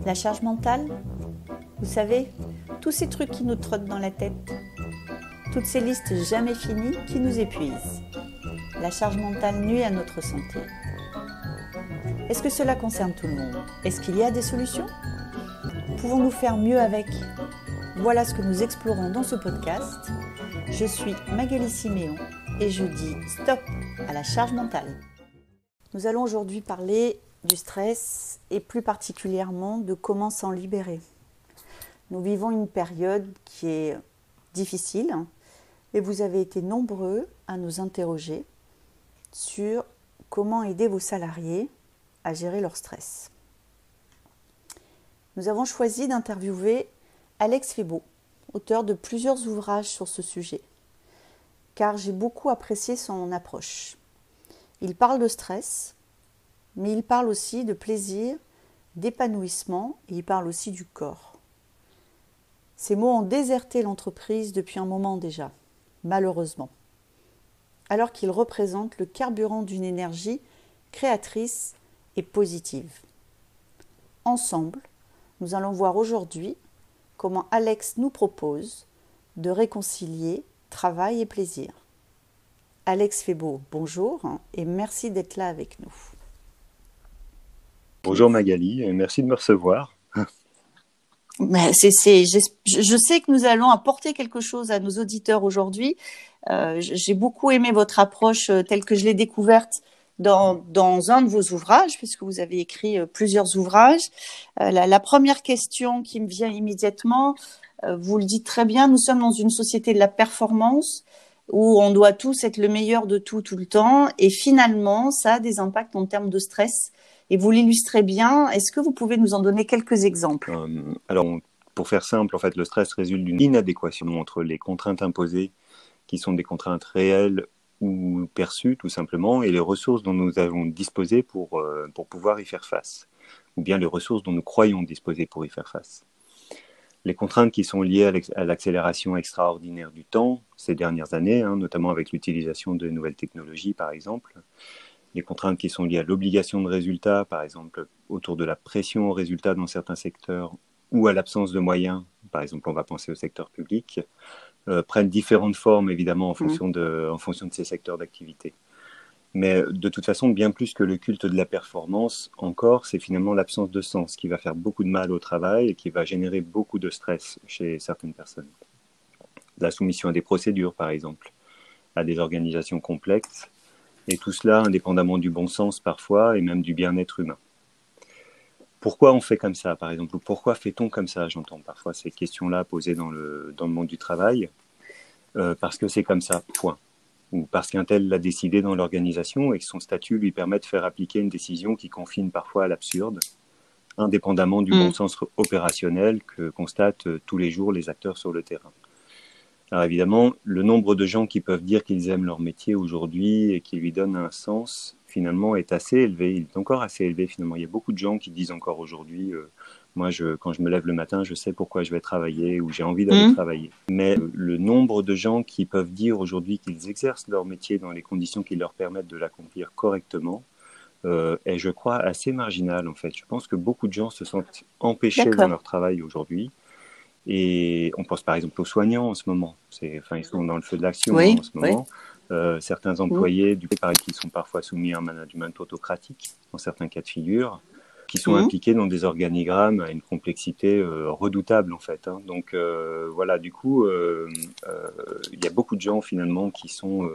La charge mentale, vous savez, tous ces trucs qui nous trottent dans la tête, toutes ces listes jamais finies qui nous épuisent. La charge mentale nuit à notre santé. Est-ce que cela concerne tout le monde? Est-ce qu'il y a des solutions? Pouvons-nous faire mieux avec? Voilà ce que nous explorons dans ce podcast. Je suis Magali Siméon et je dis stop à la charge mentale. Nous allons aujourd'hui parler du stress et plus particulièrement de comment s'en libérer. Nous vivons une période qui est difficile et vous avez été nombreux à nous interroger sur comment aider vos salariés à gérer leur stress. Nous avons choisi d'interviewer Alex Febot, auteur de plusieurs ouvrages sur ce sujet, car j'ai beaucoup apprécié son approche. Il parle de stress, mais il parle aussi de plaisir, d'épanouissement et il parle aussi du corps. Ces mots ont déserté l'entreprise depuis un moment déjà, malheureusement, alors qu'ils représentent le carburant d'une énergie créatrice et positive. Ensemble, nous allons voir aujourd'hui comment Alex nous propose de réconcilier travail et plaisir. Alex Febot, bonjour et merci d'être là avec nous. Bonjour Magali, et merci de me recevoir. Je sais que nous allons apporter quelque chose à nos auditeurs aujourd'hui. J'ai beaucoup aimé votre approche telle que je l'ai découverte dans un de vos ouvrages, puisque vous avez écrit plusieurs ouvrages. La première question qui me vient immédiatement, vous le dites très bien, nous sommes dans une société de la performance où on doit tous être le meilleur de tout le temps et finalement ça a des impacts en termes de stress. Et vous l'illustrez bien. Est-ce que vous pouvez nous en donner quelques exemples? Alors, pour faire simple, en fait, le stress résulte d'une inadéquation entre les contraintes imposées, qui sont des contraintes réelles ou perçues, tout simplement, et les ressources dont nous avons disposé pour pouvoir y faire face, ou bien les ressources dont nous croyons disposer pour y faire face. Les contraintes qui sont liées à l'accélération extraordinaire du temps ces dernières années, notamment avec l'utilisation de nouvelles technologies, par exemple, les contraintes qui sont liées à l'obligation de résultat, par exemple autour de la pression au résultat dans certains secteurs ou à l'absence de moyens, par exemple on va penser au secteur public, prennent différentes formes évidemment en fonction de ces secteurs d'activité. Mais de toute façon, bien plus que le culte de la performance, encore, c'est finalement l'absence de sens qui va faire beaucoup de mal au travail et qui va générer beaucoup de stress chez certaines personnes. La soumission à des procédures, par exemple, à des organisations complexes, et tout cela indépendamment du bon sens parfois et même du bien-être humain. Pourquoi on fait comme ça, par exemple, ou pourquoi fait-on comme ça? J'entends parfois ces questions-là posées dans le monde du travail, parce que c'est comme ça, point. Ou parce qu'un tel l'a décidé dans l'organisation et que son statut lui permet de faire appliquer une décision qui confine parfois à l'absurde, indépendamment du bon sens opérationnel que constatent tous les jours les acteurs sur le terrain. Alors évidemment, le nombre de gens qui peuvent dire qu'ils aiment leur métier aujourd'hui et qui lui donnent un sens, finalement, est assez élevé. Il est encore assez élevé, finalement. Il y a beaucoup de gens qui disent encore aujourd'hui moi, quand je me lève le matin, je sais pourquoi je vais travailler ou j'ai envie d'aller travailler. Mais le nombre de gens qui peuvent dire aujourd'hui qu'ils exercent leur métier dans les conditions qui leur permettent de l'accomplir correctement est, je crois, assez marginal, en fait. Je pense que beaucoup de gens se sentent empêchés dans leur travail aujourd'hui. Et on pense par exemple aux soignants en ce moment. Ils sont dans le feu de l'action en ce moment. Certains employés, du coup, pareil, qui sont parfois soumis à un management autocratique, dans certains cas de figure, qui sont impliqués dans des organigrammes à une complexité redoutable, en fait. Donc voilà, du coup, il y a beaucoup de gens finalement qui sont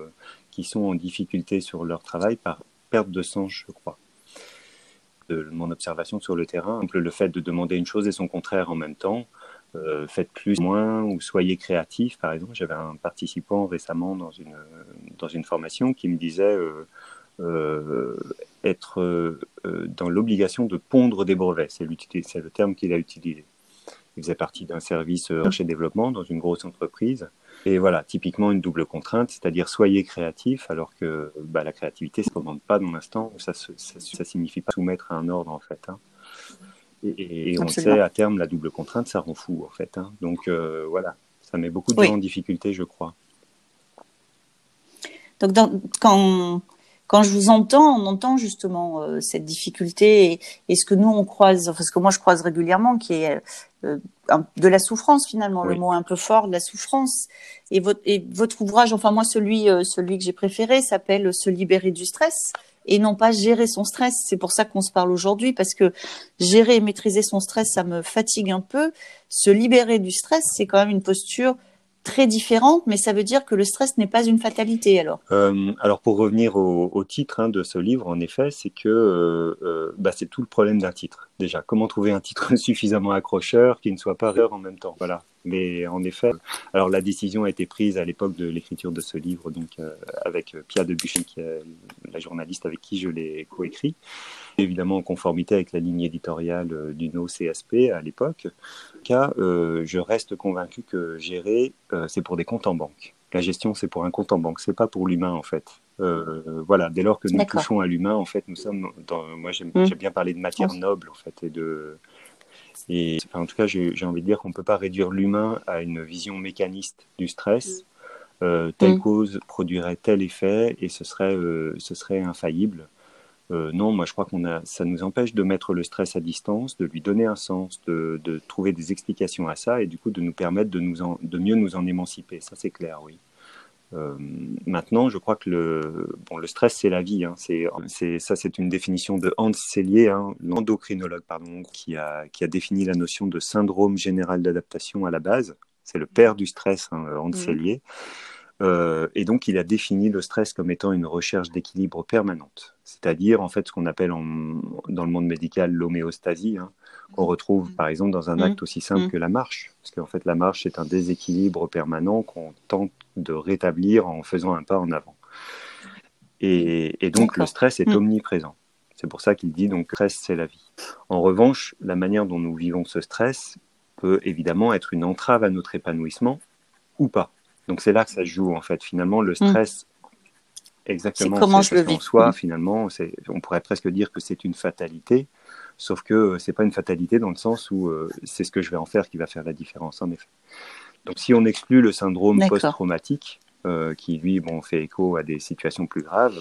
en difficulté sur leur travail par perte de sens, je crois. De mon observation sur le terrain, le fait de demander une chose et son contraire en même temps, faites plus, moins, ou soyez créatifs, par exemple. J'avais un participant récemment dans une formation qui me disait être dans l'obligation de pondre des brevets. C'est le terme qu'il a utilisé. Il faisait partie d'un service recherche et développement dans une grosse entreprise. Et voilà, typiquement une double contrainte, c'est-à-dire soyez créatifs, alors que la créativité ne se commande pas dans l'instant. Ça signifie pas soumettre à un ordre, en fait. Et on le sait, à terme, la double contrainte, ça rend fou, en fait. Donc voilà, ça met beaucoup de gens en difficulté, je crois. Donc quand quand je vous entends, on entend justement cette difficulté et ce que nous on croise, enfin ce que moi je croise régulièrement, qui est de la souffrance finalement, le Oui. mot un peu fort, de la souffrance. Et votre ouvrage, enfin moi celui que j'ai préféré s'appelle Se libérer du stress et non pas gérer son stress. C'est pour ça qu'on se parle aujourd'hui, parce que gérer et maîtriser son stress, ça me fatigue un peu. Se libérer du stress, c'est quand même une posture très différente, mais ça veut dire que le stress n'est pas une fatalité alors. Alors pour revenir au titre de ce livre, en effet, c'est que c'est tout le problème d'un titre. Déjà, comment trouver un titre suffisamment accrocheur qui ne soit pas rire en même temps. Voilà. Mais en effet, alors la décision a été prise à l'époque de l'écriture de ce livre, donc avec Pia Debuchy, qui est la journaliste avec qui je l'ai coécrit, évidemment en conformité avec la ligne éditoriale du NO-CSP à l'époque. Car je reste convaincu que gérer, c'est pour des comptes en banque. La gestion, c'est pour un compte en banque, c'est pas pour l'humain en fait. Voilà, dès lors que nous touchons à l'humain, en fait, nous sommes moi j'aime bien parler de matière noble en fait en tout cas j'ai envie de dire qu'on ne peut pas réduire l'humain à une vision mécaniste du stress. Telle cause produirait tel effet et ce serait infaillible. Non, moi je crois ça nous empêche de mettre le stress à distance, de lui donner un sens, de trouver des explications à ça et du coup de nous permettre de mieux nous en émanciper. Ça c'est clair, oui. Maintenant, je crois que le stress c'est la vie. C'est une définition de Hans Selye, l'endocrinologue, qui a défini la notion de syndrome général d'adaptation à la base. C'est le père du stress, Hans Selye. Et donc, il a défini le stress comme étant une recherche d'équilibre permanente, c'est-à-dire en fait ce qu'on appelle dans le monde médical l'homéostasie, qu'on retrouve par exemple dans un acte aussi simple que la marche, parce qu'en fait la marche c'est un déséquilibre permanent qu'on tente de rétablir en faisant un pas en avant. Et donc le stress est omniprésent. C'est pour ça qu'il dit donc stress c'est la vie. En revanche, la manière dont nous vivons ce stress peut évidemment être une entrave à notre épanouissement ou pas. Donc c'est là que ça se joue en fait. Finalement, le stress, exactement, c'est comment je le vis. En soi, finalement, on pourrait presque dire que c'est une fatalité, sauf que c'est pas une fatalité dans le sens où c'est ce que je vais en faire qui va faire la différence en effet. Donc si on exclut le syndrome post-traumatique, qui lui fait écho à des situations plus graves,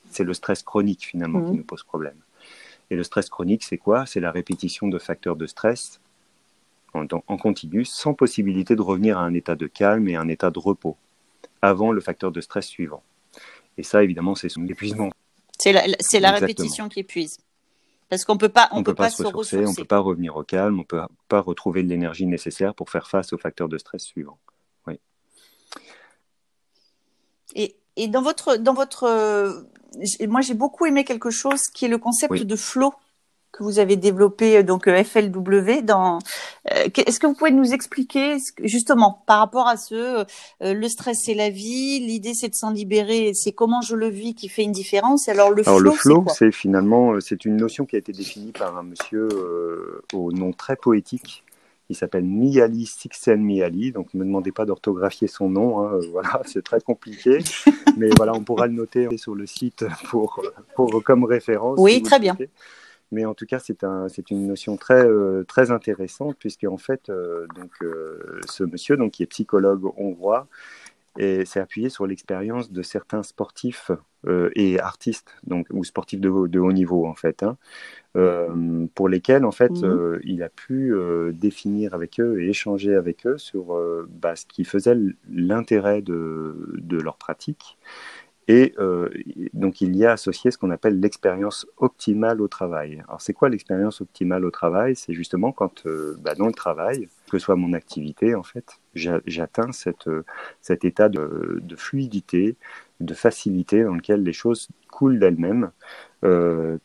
c'est le stress chronique finalement qui nous pose problème. Et le stress chronique, c'est quoi? C'est la répétition de facteurs de stress en continu, sans possibilité de revenir à un état de calme et un état de repos avant le facteur de stress suivant. Et ça, évidemment, c'est son épuisement. C'est la répétition qui épuise. Parce qu'on peut pas se ressourcer. On ne peut pas revenir au calme, on ne peut pas retrouver l'énergie nécessaire pour faire face au facteur de stress suivant. Oui. Et dans votre moi j'ai beaucoup aimé quelque chose qui est le concept de flow que vous avez développé, donc FLW. Est-ce que vous pouvez nous expliquer justement par rapport à le stress c'est la vie, l'idée c'est de s'en libérer, c'est comment je le vis qui fait une différence. Alors le flow, c'est finalement c'est une notion qui a été définie par un monsieur au nom très poétique. Il s'appelle Mihaly Csikszentmihalyi, donc ne me demandez pas d'orthographier son nom, voilà, c'est très compliqué, mais voilà, on pourra le noter sur le site comme référence. Oui, très bien. Mais en tout cas, c'est une notion très, très intéressante, puisque en fait, ce monsieur, qui est psychologue hongrois, s'est appuyé sur l'expérience de certains sportifs et artistes, ou sportifs de haut niveau, en fait, pour lesquels, en fait, il a pu définir avec eux et échanger avec eux sur ce qui faisait l'intérêt de leur pratique. Et donc, il y a associé ce qu'on appelle l'expérience optimale au travail. Alors, c'est quoi l'expérience optimale au travail? C'est justement quand, dans le travail, que soit mon activité, en fait, j'atteins cet état de fluidité, de facilité dans lequel les choses coulent d'elles-mêmes,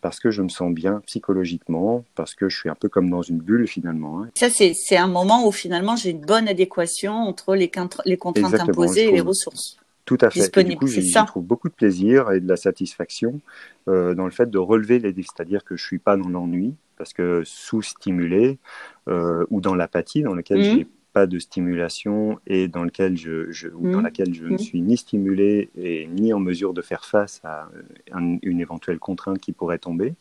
parce que je me sens bien psychologiquement, parce que je suis un peu comme dans une bulle, finalement. Ça, c'est un moment où, finalement, j'ai une bonne adéquation entre les contraintes imposées et les ressources. Tout à fait. Et du coup, j'y trouve beaucoup de plaisir et de la satisfaction dans le fait de relever les défis. C'est-à-dire que je ne suis pas dans l'ennui, parce que sous-stimulé, ou dans l'apathie, dans laquelle je n'ai pas de stimulation et dans laquelle je ne suis ni stimulé et ni en mesure de faire face à une éventuelle contrainte qui pourrait tomber.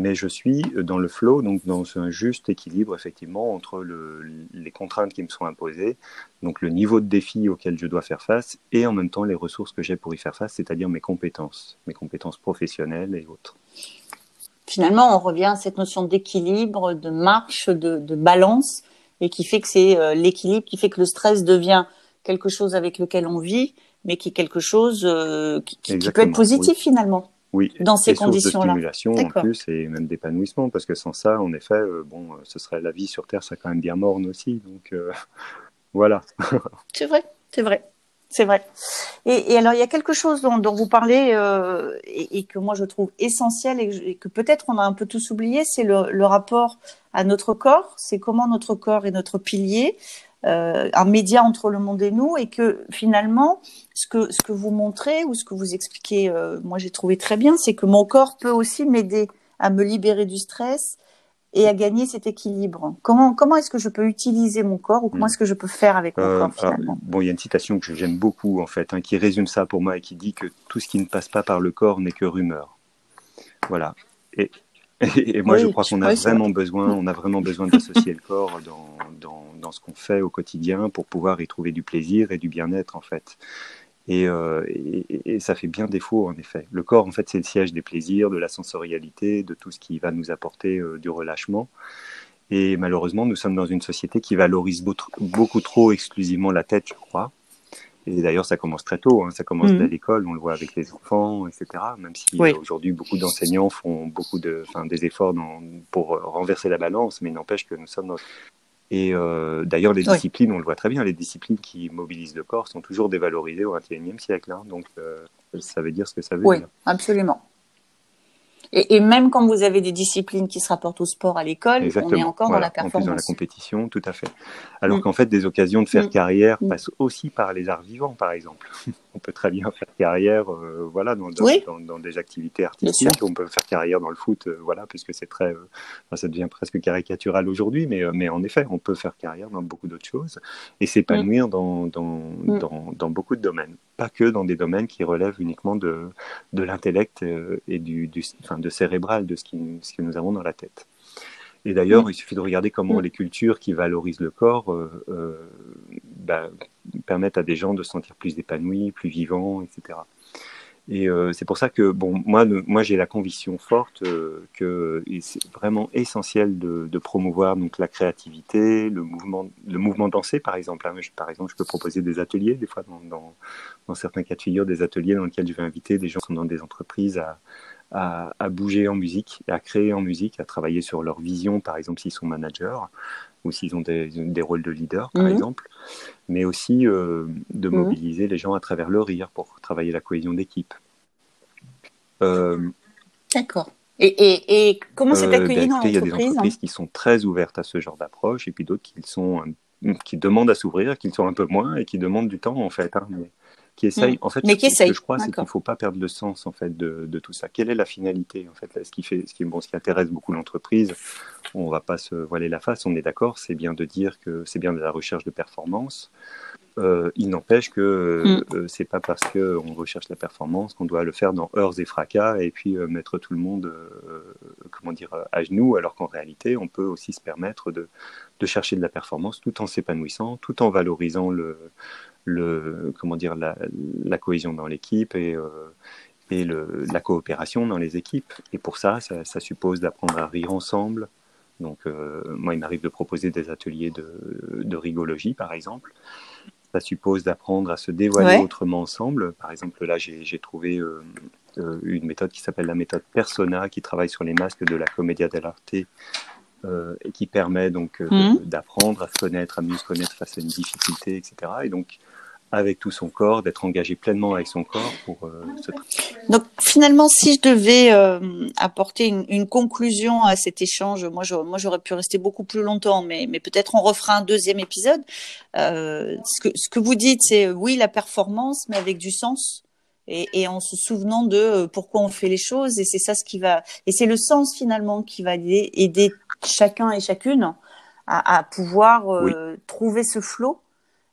mais je suis dans le flow, donc dans un juste équilibre effectivement entre les contraintes qui me sont imposées, donc le niveau de défi auquel je dois faire face, et en même temps les ressources que j'ai pour y faire face, c'est-à-dire mes compétences professionnelles et autres. Finalement, on revient à cette notion d'équilibre, de marche, de balance, et qui fait que c'est l'équilibre qui fait que le stress devient quelque chose avec lequel on vit, mais qui est quelque chose qui peut être positif finalement. Oui, dans ces et source de conditions-là. stimulation en plus et même d'épanouissement, parce que sans ça, en effet, ce serait la vie sur Terre, serait quand même bien morne aussi. Donc voilà. C'est vrai, c'est vrai, c'est vrai. Et alors, il y a quelque chose dont vous parlez et que moi je trouve essentiel et que peut-être on a un peu tous oublié, c'est le rapport à notre corps. C'est comment notre corps est notre pilier, un média entre le monde et nous, et que finalement, ce que vous montrez ou ce que vous expliquez, moi j'ai trouvé très bien, c'est que mon corps peut aussi m'aider à me libérer du stress et à gagner cet équilibre. Comment est-ce que je peux utiliser mon corps ou comment est-ce que je peux faire avec mon corps finalement? Bon, il y a une citation que j'aime beaucoup en fait, qui résume ça pour moi et qui dit que tout ce qui ne passe pas par le corps n'est que rumeur. Voilà. Et moi, je crois qu'on a vraiment besoin, d'associer le corps dans ce qu'on fait au quotidien pour pouvoir y trouver du plaisir et du bien-être en fait. Et ça fait bien défaut en effet. Le corps en fait c'est le siège des plaisirs, de la sensorialité, de tout ce qui va nous apporter du relâchement. Et malheureusement nous sommes dans une société qui valorise beaucoup trop exclusivement la tête, je crois. Et d'ailleurs ça commence très tôt, ça commence dès l'école, on le voit avec les enfants, etc. Même si aujourd'hui beaucoup d'enseignants font des efforts pour renverser la balance, mais il n'empêche que nous sommes dans... Et d'ailleurs, les disciplines, on le voit très bien, les disciplines qui mobilisent le corps sont toujours dévalorisées au XXIe siècle. Donc, ça veut dire ce que ça veut dire. Oui, absolument. Et même quand vous avez des disciplines qui se rapportent au sport à l'école, on est encore dans la performance. En plus dans la compétition, tout à fait. Alors qu'en fait, des occasions de faire carrière passent aussi par les arts vivants, par exemple. On peut très bien faire carrière dans des activités artistiques. On peut faire carrière dans le foot, puisque c'est très... ça devient presque caricatural aujourd'hui, mais en effet, on peut faire carrière dans beaucoup d'autres choses et s'épanouir dans beaucoup de domaines. Pas que dans des domaines qui relèvent uniquement de l'intellect et de cérébral, de ce que nous avons dans la tête. Et d'ailleurs, il suffit de regarder comment les cultures qui valorisent le corps permettent à des gens de se sentir plus épanouis, plus vivants, etc. Et c'est pour ça que, moi j'ai la conviction forte que c'est vraiment essentiel de promouvoir donc, la créativité, le mouvement dansé, par exemple. Je peux proposer des ateliers, des fois dans certains cas de figure, des ateliers dans lesquels je vais inviter des gens qui sont dans des entreprises à bouger en musique, à créer en musique, à travailler sur leur vision, par exemple s'ils sont managers ou s'ils ont des rôles de leader, par exemple, mais aussi de mobiliser les gens à travers le rire pour travailler la cohésion d'équipe. D'accord. Et comment c'est accueilli dans l'entreprise? Il y a des entreprises qui sont très ouvertes à ce genre d'approche et puis d'autres qui demandent à s'ouvrir, qui le sont un peu moins et qui demandent du temps en fait. Qui essayent. En fait, ce que je crois, c'est qu'il ne faut pas perdre le sens en fait de tout ça. Quelle est la finalité en fait? Ce qui intéresse beaucoup l'entreprise, on ne va pas se voiler la face. On est d'accord, c'est bien de dire que c'est bien de la recherche de performance. Il n'empêche que c'est pas parce qu'on recherche la performance qu'on doit le faire dans heurts et fracas et puis mettre tout le monde à genoux, alors qu'en réalité, on peut aussi se permettre de chercher de la performance tout en s'épanouissant, tout en valorisant la cohésion dans l'équipe et la coopération dans les équipes. Et pour ça suppose d'apprendre à rire ensemble. Donc, moi, il m'arrive de proposer des ateliers de rigologie, par exemple. Ça suppose d'apprendre à se dévoiler autrement ensemble. Par exemple, là, j'ai trouvé une méthode qui s'appelle la méthode Persona, qui travaille sur les masques de la commedia dell'arte et qui permet donc d'apprendre à se connaître, à mieux se connaître face à une difficulté, etc. Et donc, avec tout son corps, d'être engagé pleinement avec son corps pour Donc finalement, si je devais apporter une conclusion à cet échange, moi j'aurais pu rester beaucoup plus longtemps, mais peut-être on refera un deuxième épisode. Ce que vous dites, c'est oui, la performance, mais avec du sens et en se souvenant de pourquoi on fait les choses, et c'est ça et c'est le sens finalement qui va aider chacun et chacune à pouvoir trouver ce flow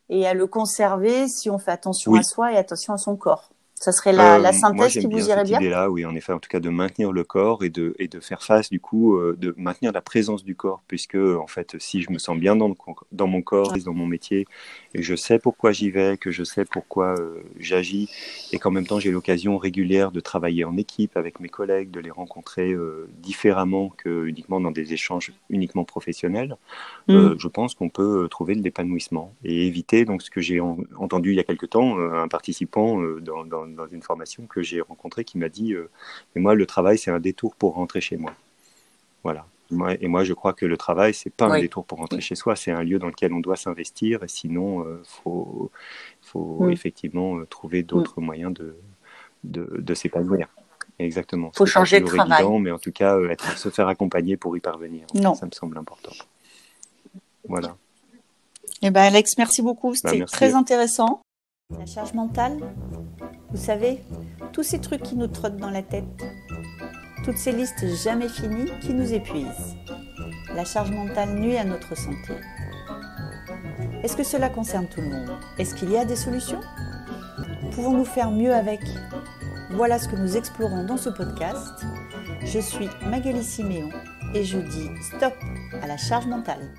et à le conserver si on fait attention à soi et attention à son corps. Ça serait la Moi, synthèse j'aime qui bien vous irait cette bien? idée-là, oui, en effet, en tout cas, de maintenir le corps et de faire face, du coup, de maintenir la présence du corps, puisque, en fait, si je me sens bien dans mon corps, dans mon métier, et que je sais pourquoi j'y vais, que je sais pourquoi j'agis, et qu'en même temps, j'ai l'occasion régulière de travailler en équipe avec mes collègues, de les rencontrer différemment que uniquement dans des échanges uniquement professionnels, je pense qu'on peut trouver de l'épanouissement et éviter donc ce que j'ai entendu il y a quelque temps, un participant dans une formation que j'ai rencontré qui m'a dit mais moi le travail c'est un détour pour rentrer chez moi. Voilà. Moi je crois que le travail c'est pas un Oui. détour pour rentrer chez soi, c'est un lieu dans lequel on doit s'investir et sinon faut effectivement trouver d'autres moyens de s'épanouir. Exactement. Ce Faut n'est pas changer de toujours travail. évident, mais en tout cas, se faire accompagner pour y parvenir. Non. Ça me semble important. Voilà. Eh ben Alex, merci beaucoup. C'était Merci. très intéressant. La charge mentale, vous savez, tous ces trucs qui nous trottent dans la tête, toutes ces listes jamais finies qui nous épuisent. La charge mentale nuit à notre santé. Est-ce que cela concerne tout le monde? Est-ce qu'il y a des solutions? Pouvons-nous faire mieux avec? Voilà ce que nous explorons dans ce podcast. Je suis Magali Siméon et je dis stop à la charge mentale.